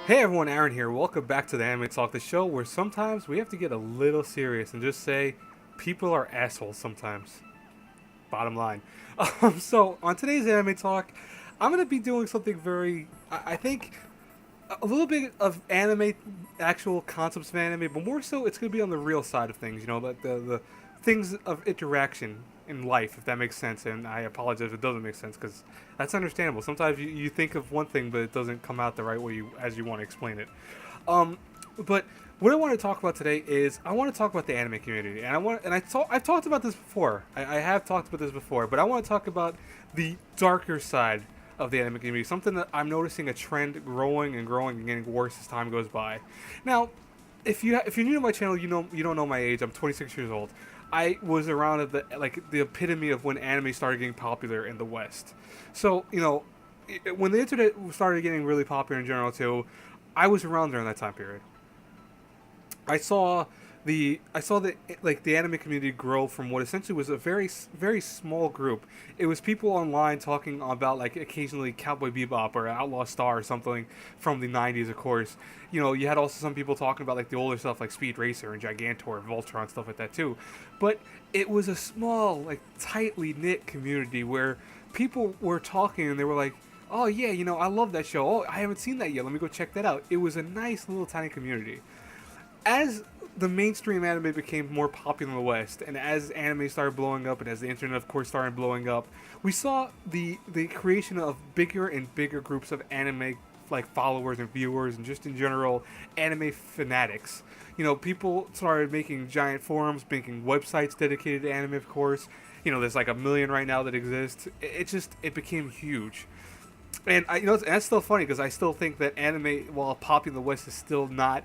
Hey everyone, Aaron here. Welcome back to the Anime Talk, the show where sometimes we have to get a little serious and just say people are assholes sometimes. Bottom line. So on today's Anime Talk, I'm gonna be doing something very, I think, a little bit of anime, actual concepts of anime, but more so it's gonna be on the real side of things. You know, like the things of interaction in life, if that makes sense. And I apologize if it doesn't make sense because that's understandable. Sometimes you think of one thing, but it doesn't come out the right way as you want to explain it. Um, but what I want to talk about today is I want to talk about the anime community, and I've talked about this before. I have talked about this before, but I want to talk about the darker side of the anime community. Something that I'm noticing a trend growing and growing and getting worse as time goes by. Now, if you're new to my channel, you don't know my age. I'm 26 years old. I was around at the epitome of when anime started getting popular in the West. So when the internet started getting really popular in general too, I was around during that time period. I saw the anime community grow from what essentially was a very small group. It was people online talking about like occasionally Cowboy Bebop or Outlaw Star or something from the 90s, of course. You know, you had also some people talking about like the older stuff like Speed Racer and Gigantor, Voltron, stuff like that too. But it was a small, like tightly knit community where people were talking and they were like, "Oh yeah, I love that show. Oh, I haven't seen that yet. Let me go check that out." It was a nice little tiny community. As the mainstream anime became more popular in the West, and as anime started blowing up, and as the internet, of course, started blowing up, we saw the creation of bigger and bigger groups of anime like followers and viewers, and just in general, anime fanatics. People started making giant forums, making websites dedicated to anime. Of course, there's like a million right now that exist. It became huge. And that's still funny because I still think that anime, while popular in the West, is still not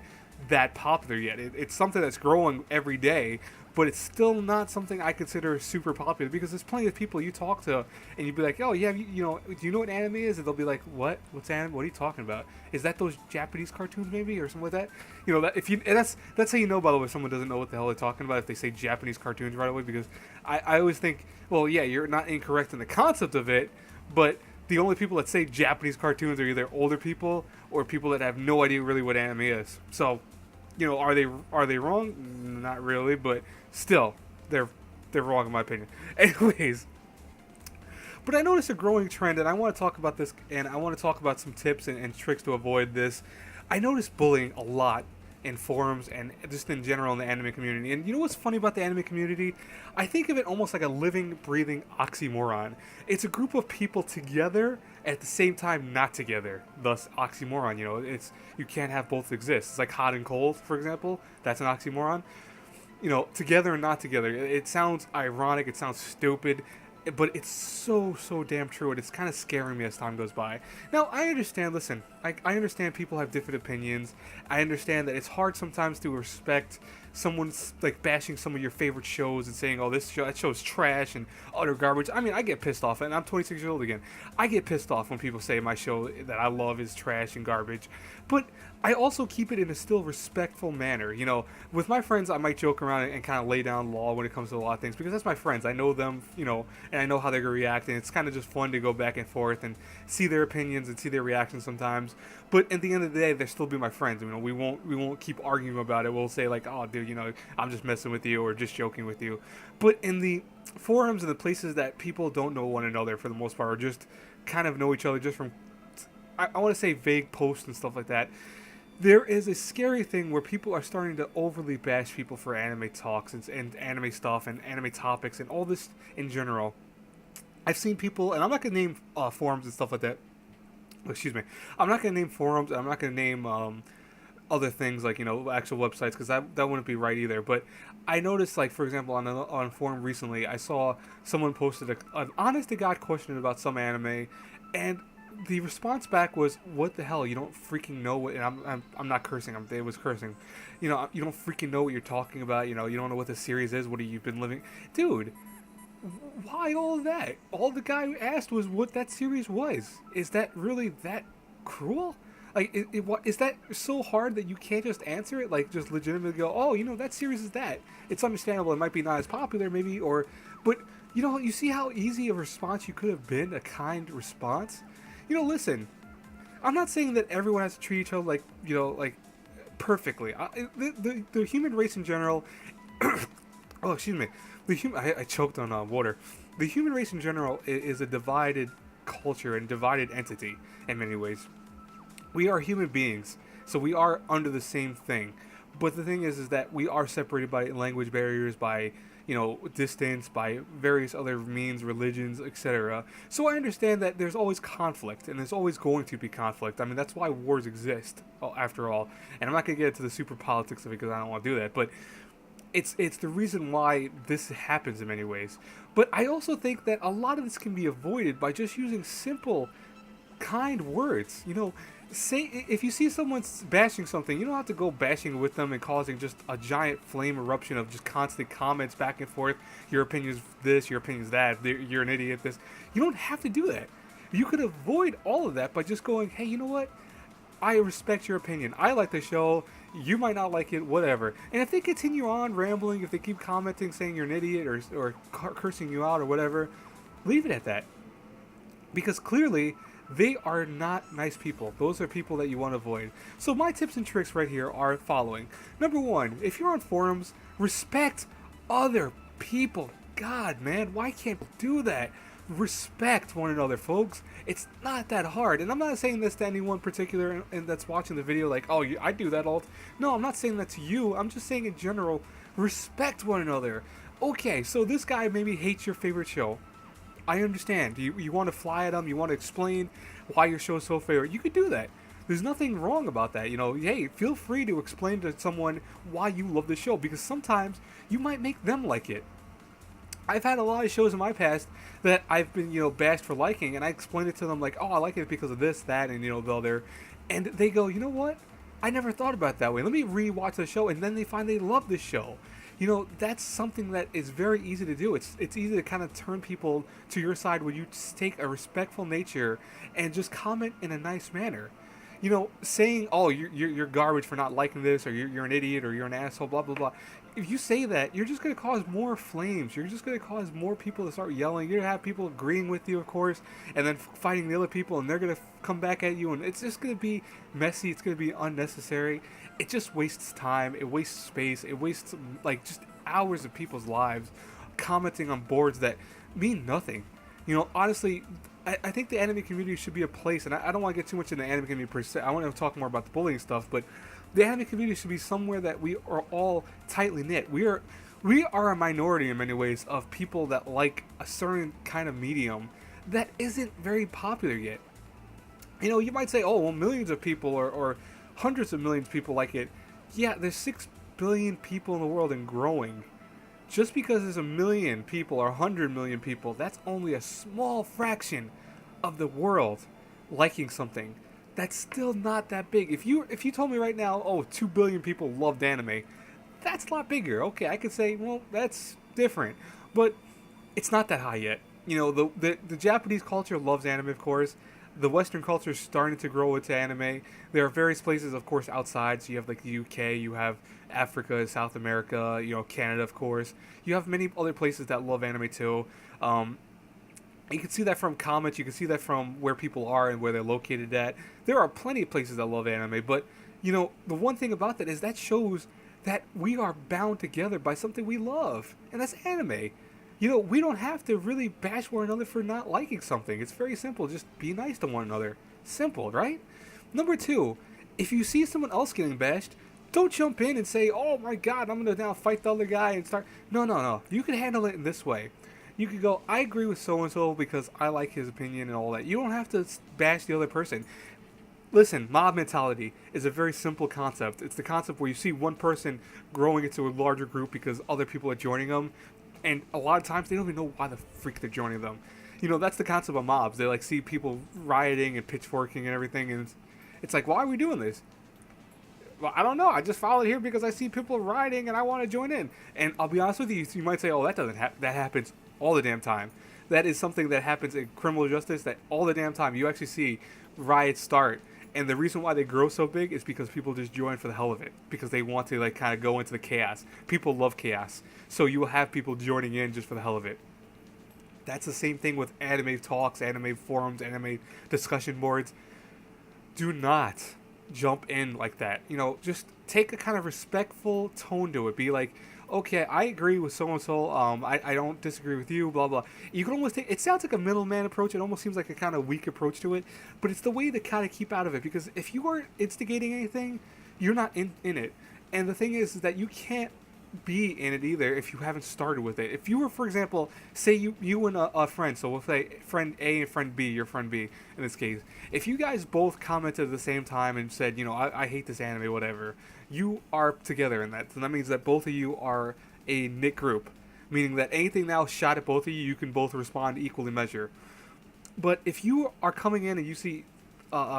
that popular yet. It's something that's growing every day, but it's still not something I consider super popular because there's plenty of people you talk to and you'd be like, "Oh yeah, do you know what anime is?" And they'll be like, "What? What's anime? What are you talking about? Is that those Japanese cartoons maybe or something like that?" That if you and that's how you know, by the way, if someone doesn't know what the hell they're talking about if they say Japanese cartoons right away, because I always think, well, yeah, you're not incorrect in the concept of it, but the only people that say Japanese cartoons are either older people or people that have no idea really what anime is. So, are they wrong? Not really, but still, they're wrong in my opinion. Anyways, but I noticed a growing trend, and I want to talk about this, and I want to talk about some tips and tricks to avoid this. I noticed bullying a lot in forums and just in general in the anime community. And you know what's funny about the anime community? I think of it almost like a living, breathing oxymoron. It's a group of people together at the same time not together. Thus, oxymoron. It's you can't have both exist. It's like hot and cold, for example. That's an oxymoron. Together and not together. It sounds ironic. It sounds stupid, but it's so damn true, and it's kind of scaring me as time goes by. Now, I understand. Listen, I understand people have different opinions. I understand that it's hard sometimes to respect someone's like bashing some of your favorite shows and saying, "Oh, that show's trash and utter garbage." I mean, I get pissed off, and I'm 26 years old again. I get pissed off when people say my show that I love is trash and garbage, but I also keep it in a still respectful manner. With my friends, I might joke around and kind of lay down law when it comes to a lot of things because that's my friends. I know them, and I know how they're gonna react, and it's kind of just fun to go back and forth and see their opinions and see their reactions sometimes. But at the end of the day, they'll still be my friends. We won't keep arguing about it. We'll say like, "Oh, dude, I'm just messing with you or just joking with you." But in the forums and the places that people don't know one another for the most part, or just kind of know each other just from, I want to say vague posts and stuff like that. There is a scary thing where people are starting to overly bash people for anime talks and anime stuff and anime topics and all this in general. I've seen people, and I'm not gonna name forums and stuff like that. Excuse me. I'm not gonna name forums. I'm not gonna name other things like actual websites because that wouldn't be right either. But I noticed, like for example, on a forum recently, I saw someone posted an honest to god question about some anime, and the response back was, "What the hell? You don't freaking know what?" And I'm not cursing. It was cursing. You don't freaking know what you're talking about. You don't know what the series is. What have you been living, dude? Why all of that? All the guy asked was what that series was. Is that really that cruel? Like, is that so hard that you can't just answer it? Like, just legitimately go, "Oh, that series is that." It's understandable. It might be not as popular, maybe, but you see how easy a response you could have been, a kind response. Listen, I'm not saying that everyone has to treat each other like, like perfectly. The human race in general. Oh, excuse me. I choked on water. The human race in general is a divided culture and divided entity in many ways. We are human beings, so we are under the same thing. But the thing is that we are separated by language barriers, by distance, by various other means, religions, etc. So I understand that there's always conflict, and there's always going to be conflict. I mean, that's why wars exist, after all. And I'm not gonna get into the super politics of it because I don't want to do that. But it's the reason why this happens in many ways. But I also think that a lot of this can be avoided by just using simple, kind words. Say if you see someone bashing something, you don't have to go bashing with them and causing just a giant flame eruption of just constant comments back and forth. Your opinion is this, your opinion is that. You're an idiot. This. You don't have to do that. You could avoid all of that by just going, hey, you know what? I respect your opinion. I like the show. You might not like it, whatever. And if they continue on rambling, if they keep commenting, saying you're an idiot or cursing you out or whatever, leave it at that. Because clearly, they are not nice people. Those are people that you want to avoid. So my tips and tricks right here are following. Number one, if you're on forums, respect other people. God, man, why can't we do that? Respect one another, folks. It's not that hard. And I'm not saying this to anyone particular and that's watching the video like, oh, I do that all. No, I'm not saying that to you. I'm just saying in general, respect one another. Okay, so this guy maybe hates your favorite show. I understand. You want to fly at them. You want to explain why your show is so favorite. You could do that. There's nothing wrong about that. Hey, feel free to explain to someone why you love the show because sometimes you might make them like it. I've had a lot of shows in my past that I've been, bashed for liking, and I explained it to them like, oh, I like it because of this, that, and, the other. And they go, you know what? I never thought about it that way. Let me re-watch the show, and then they find they love this show. That's something that is very easy to do. It's easy to kind of turn people to your side when you take a respectful nature and just comment in a nice manner. Saying, oh, you're garbage for not liking this, or you're an idiot, or you're an asshole, blah, blah, blah. If you say that, you're just going to cause more flames. You're just going to cause more people to start yelling. You're going to have people agreeing with you, of course, and then fighting the other people, and they're going to come back at you, and it's just going to be messy. It's going to be unnecessary. It just wastes time. It wastes space. It wastes, just hours of people's lives commenting on boards that mean nothing. Honestly, I think the anime community should be a place, and I don't want to get too much into the anime community per se. I want to talk more about the bullying stuff, but the anime community should be somewhere that we are all tightly knit. We are a minority in many ways of people that like a certain kind of medium that isn't very popular yet. You might say, oh, well, millions of people or hundreds of millions of people like it. Yeah, there's 6 billion people in the world and growing. Just because there's 1 million people or 100 million people, that's only a small fraction of the world liking something. That's still not that big. If you told me right now, oh, 2 billion people loved anime, that's a lot bigger. Okay, I could say, well, that's different. But it's not that high yet. The Japanese culture loves anime, of course. The Western culture is starting to grow into anime. There are various places, of course, outside. So you have like the UK, you have Africa, South America, Canada, of course. You have many other places that love anime too. You can see that from comments. You can see that from where people are and where they're located at. There are plenty of places that love anime, but the one thing about that is that shows that we are bound together by something we love, and that's anime. We don't have to really bash one another for not liking something. It's very simple. Just be nice to one another. Simple, right? Number two, if you see someone else getting bashed, don't jump in and say, oh my God, I'm going to now fight the other guy and start. No. You can handle it in this way. You could go, I agree with so-and-so because I like his opinion and all that. You don't have to bash the other person. Listen, mob mentality is a very simple concept. It's the concept where you see one person growing into a larger group because other people are joining them. And a lot of times they don't even know why the freak they're joining them. That's the concept of mobs. They see people rioting and pitchforking and everything, and it's like, why are we doing this? Well, I don't know. I just followed here because I see people rioting and I want to join in. And I'll be honest with you, you might say, oh, that doesn't that happens all the damn time. That is something that happens in criminal justice that all the damn time. You actually see riots start. And the reason why they grow so big is because people just join for the hell of it. Because they want to kind of go into the chaos. People love chaos. So you will have people joining in just for the hell of it. That's the same thing with anime talks, anime forums, anime discussion boards. do not jump in like that. Just take a kind of respectful tone to it. Be like, okay, I agree with so and so. I don't disagree with you. Blah blah. You can almost take. It sounds like a middleman approach. It almost seems like a kind of weak approach to it, but it's the way to kind of keep out of it. Because if you aren't instigating anything, you're not in it. And the thing is that you can't be in it either if you haven't started with it. If you were, for example, say you and a friend, so we'll say friend A and friend B, your friend B in this case, if you guys both commented at the same time and said, I hate this anime, whatever, you are together in that. So that means that both of you are a knit group, meaning that anything now shot at both of you, you can both respond equally measure. But if you are coming in and you see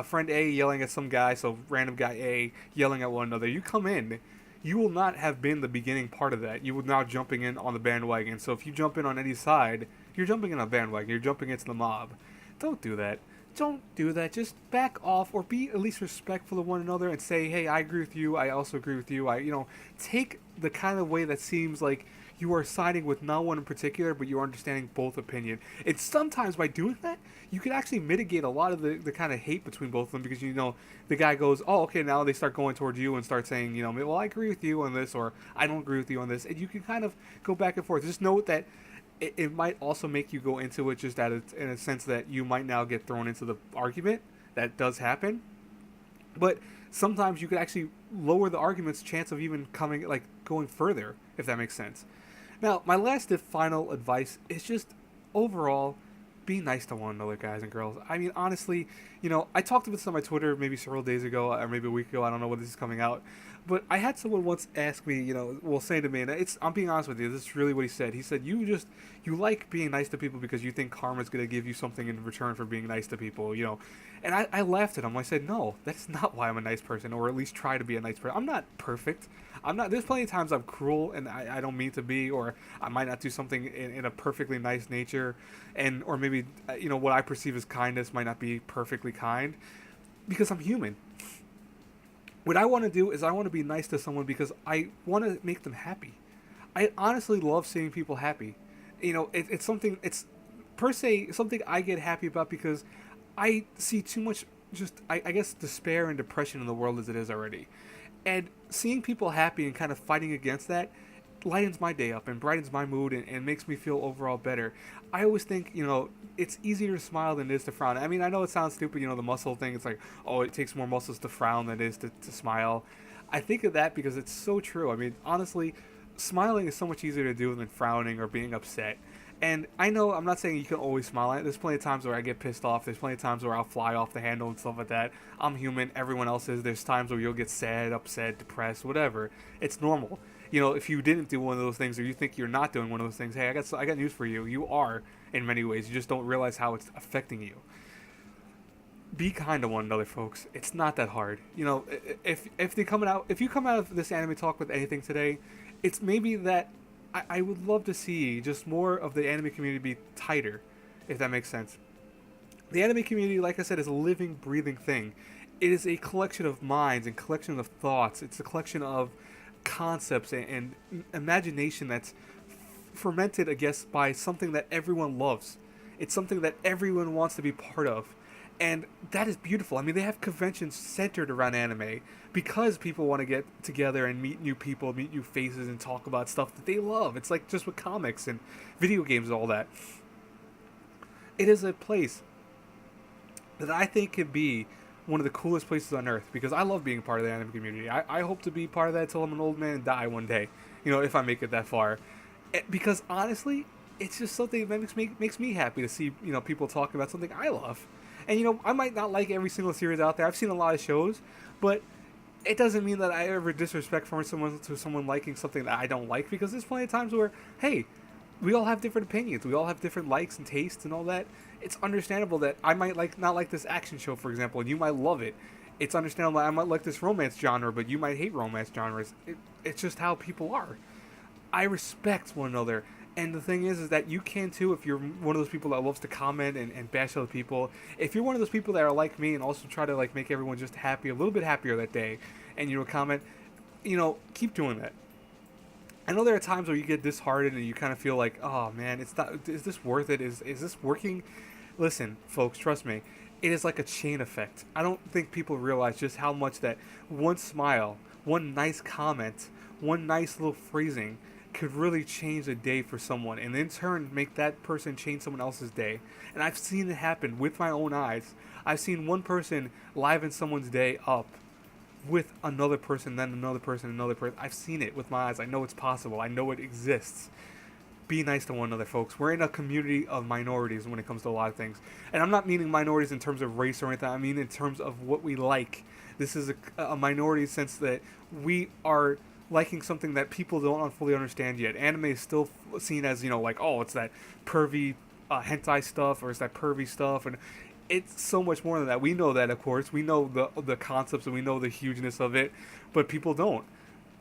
friend A yelling at some guy, so random guy A yelling at one another, you come in, you will not have been the beginning part of that. You will now jumping in on the bandwagon. So if you jump in on any side, you're jumping in on a bandwagon. You're jumping into the mob. Don't do that. Don't do that. Just back off, or be at least respectful of one another and say, hey, I agree with you. I also agree with you. Take the kind of way that seems like you are siding with not one in particular, but you're understanding both opinion. And sometimes by doing that, you can actually mitigate a lot of the kind of hate between both of them, because the guy goes, oh, okay, now they start going towards you and start saying, well, I agree with you on this, or I don't agree with you on this, and you can kind of go back and forth. Just note that it might also make you go into it just in a sense that you might now get thrown into the argument. That does happen. But sometimes you could actually lower the argument's chance of even going further, if that makes sense. Now, my last and final advice is just overall, be nice to one another, guys and girls. I mean, honestly, I talked about this on my Twitter maybe several days ago, or maybe a week ago. I don't know when this is coming out. But I had someone once ask me, say to me, and I'm being honest with you, this is really what he said. He said, you like being nice to people because you think karma's going to give you something in return for being nice to people, And I laughed at him. I said, no, that's not why I'm a nice person, or at least try to be a nice person. I'm not perfect. There's plenty of times I'm cruel and I don't mean to be, or I might not do something in a perfectly nice nature, or maybe, what I perceive as kindness might not be perfectly kind, because I'm human. What I want to do is I want to be nice to someone because I want to make them happy. I honestly love seeing people happy. It's something, it's per se something I get happy about, because I see too much I guess despair and depression in the world as it is already. And seeing people happy and kind of fighting against that lightens my day up and brightens my mood, and makes me feel overall better. I always think, it's easier to smile than it is to frown. I mean, I know it sounds stupid, the muscle thing. It's like, oh, it takes more muscles to frown than it is to smile. I think of that because it's so true. I mean, honestly, smiling is so much easier to do than frowning or being upset. And I know I'm not saying you can always smile. There's plenty of times where I get pissed off. There's plenty of times where I'll fly off the handle and stuff like that. I'm human. Everyone else is. There's times where you'll get sad, upset, depressed, whatever. It's normal. If you didn't do one of those things, or you think you're not doing one of those things, hey, I got news for you. You are in many ways. You just don't realize how it's affecting you. Be kind to one another, folks. It's not that hard. If you come out of this anime talk with anything today, it's maybe that I would love to see just more of the anime community be tighter, if that makes sense. The anime community, like I said, is a living, breathing thing. It is a collection of minds and collection of thoughts. It's a collection of concepts and imagination that's fermented, I guess, by something that everyone loves. It's something that everyone wants to be part of. And that is beautiful. I mean, they have conventions centered around anime because people want to get together and meet new people, meet new faces, and talk about stuff that they love. It's like just with comics and video games and all that. It is a place that I think can be one of the coolest places on earth, because I love being a part of the anime community. I hope to be part of that until I'm an old man and die one day, if I make it that far. Because honestly, it's just something that makes me happy to see, people talking about something I love. And, I might not like every single series out there. I've seen a lot of shows, but it doesn't mean that I ever disrespect someone liking something that I don't like, because there's plenty of times where, hey, we all have different opinions. We all have different likes and tastes and all that. It's understandable that I might not like this action show, for example, and you might love it. It's understandable that I might like this romance genre, but you might hate romance genres. It's just how people are. I respect one another. And the thing is that you can too if you're one of those people that loves to comment and bash other people. If you're one of those people that are like me and also try to make everyone just happy, a little bit happier that day, and comment, keep doing that. I know there are times where you get disheartened and you kind of feel like, oh man, it's not. Is this worth it? Is this working? Listen, folks, trust me. it is like a chain effect. I don't think people realize just how much that one smile, one nice comment, one nice little phrasing could really change a day for someone, and in turn make that person change someone else's day. And I've seen it happen with my own eyes. I've seen one person liven someone's day up with another person, then another person, another person. I've seen it with my eyes. I know it's possible. I know it exists. Be nice to one another, folks. We're in a community of minorities when it comes to a lot of things. And I'm not meaning minorities in terms of race or anything. I mean in terms of what we like. This is a minority sense that we are liking something that people don't fully understand yet. Anime is still seen as, like, oh, it's that pervy hentai stuff, or it's that pervy stuff. And it's so much more than that. We know that, of course. We know the concepts and we know the hugeness of it. But people don't.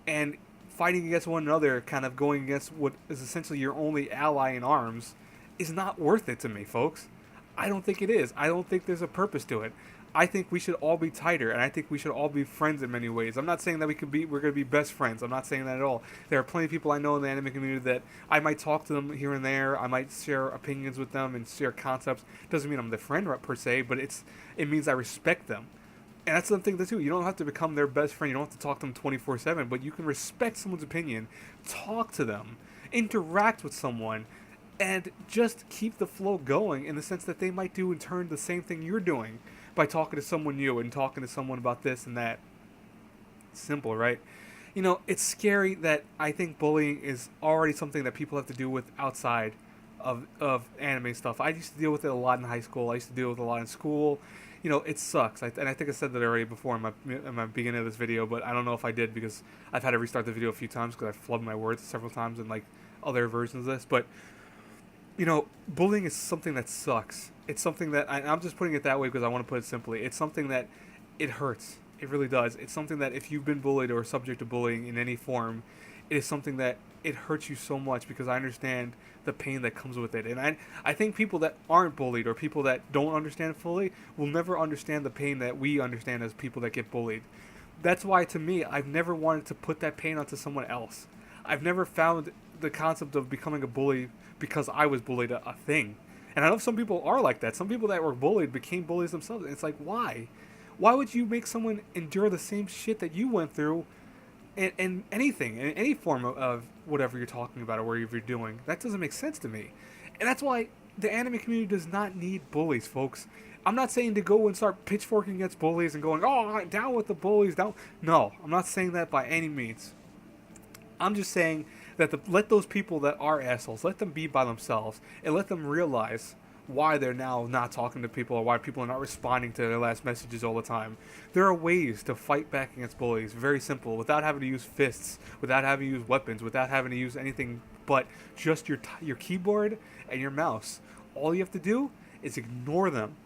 And fighting against one another, kind of going against what is essentially your only ally in arms, is not worth it to me, folks. I don't think it is. I don't think there's a purpose to it. I think we should all be tighter, and I think we should all be friends in many ways. I'm not saying that we're going to be best friends. I'm not saying that at all. There are plenty of people I know in the anime community that I might talk to them here and there. I might share opinions with them and share concepts. Doesn't mean I'm their friend per se, but it means I respect them. And that's the thing too. You don't have to become their best friend. You don't have to talk to them 24/7, but you can respect someone's opinion, talk to them, interact with someone, and just keep the flow going in the sense that they might do in turn the same thing you're doing by talking to someone new and talking to someone about this and that. Simple, right? It's scary that I think bullying is already something that people have to deal with outside of anime stuff. I used to deal with it a lot in high school. I used to deal with it a lot in school. It sucks. And I think I said that already before in my beginning of this video, but I don't know if I did because I've had to restart the video a few times because I flubbed my words several times in like other versions of this. But bullying is something that sucks. It's something that I'm just putting it that way because I want to put it simply. It's something that it hurts. It really does. It's something that if you've been bullied or subject to bullying in any form, it is something that it hurts you so much because I understand the pain that comes with it. And I think people that aren't bullied or people that don't understand fully will never understand the pain that we understand as people that get bullied. That's why, to me, I've never wanted to put that pain onto someone else. I've never found the concept of becoming a bully because I was bullied a thing. And I know some people are like that. Some people that were bullied became bullies themselves. And it's like, why? Why would you make someone endure the same shit that you went through in anything, in any form of whatever you're talking about or whatever you're doing? That doesn't make sense to me. And that's why the anime community does not need bullies, folks. I'm not saying to go and start pitchforking against bullies and going, oh, down with the bullies, down. No, I'm not saying that by any means. I'm just saying that let those people that are assholes, let them be by themselves and let them realize why they're now not talking to people or why people are not responding to their last messages all the time. There are ways to fight back against bullies, very simple, without having to use fists, without having to use weapons, without having to use anything but just your keyboard and your mouse. All you have to do is ignore them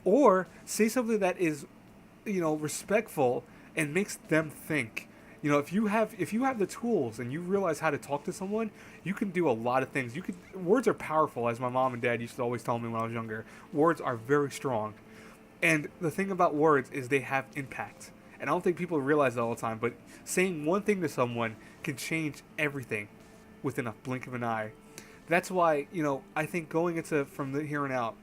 or say something that is, respectful and makes them think. If you have the tools and you realize how to talk to someone, you can do a lot of things. Words are powerful, as my mom and dad used to always tell me when I was younger. Words are very strong. And the thing about words is they have impact. And I don't think people realize that all the time, but saying one thing to someone can change everything within a blink of an eye. That's why, I think going into from here on out,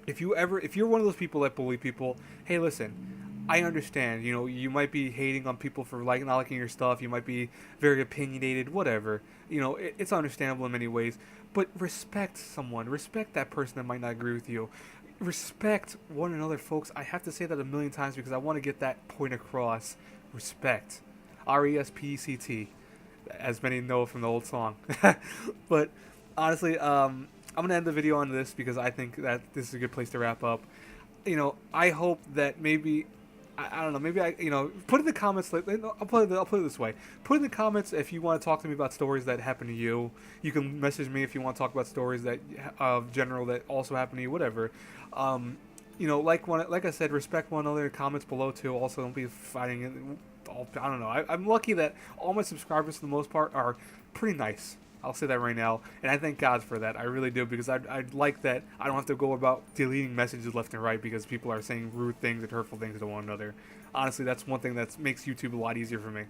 if you're one of those people that bully people, hey, listen, I understand, you might be hating on people for not liking your stuff. You might be very opinionated, whatever. It's understandable in many ways. But respect someone. Respect that person that might not agree with you. Respect one another, folks. I have to say that a million times because I want to get that point across. Respect. RESPECT, as many know from the old song. But honestly, I'm going to end the video on this because I think that this is a good place to wrap up. I hope that maybe... I don't know. Maybe put in the comments. I'll put it this way. Put in the comments if you want to talk to me about stories that happen to you. You can message me if you want to talk about stories that general that also happen to you. Whatever. Like I said, respect one another. Comments below too. Also, don't be fighting. I don't know. I'm lucky that all my subscribers for the most part are pretty nice. I'll say that right now, and I thank God for that. I really do, because I'd like that I don't have to go about deleting messages left and right because people are saying rude things and hurtful things to one another. Honestly, that's one thing that makes YouTube a lot easier for me.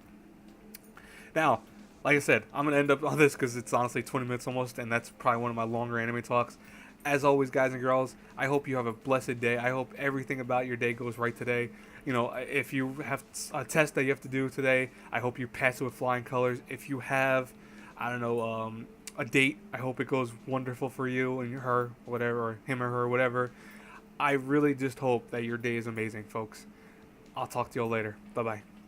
Now, like I said, I'm going to end up on this because it's honestly 20 minutes almost, and that's probably one of my longer anime talks. As always, guys and girls, I hope you have a blessed day. I hope everything about your day goes right today. You know, if you have a test that you have to do today, I hope you pass it with flying colors. If you have, I don't know, a date, I hope it goes wonderful for you and her, whatever, or him or her, whatever. I really just hope that your day is amazing, folks. I'll talk to y'all later. Bye bye.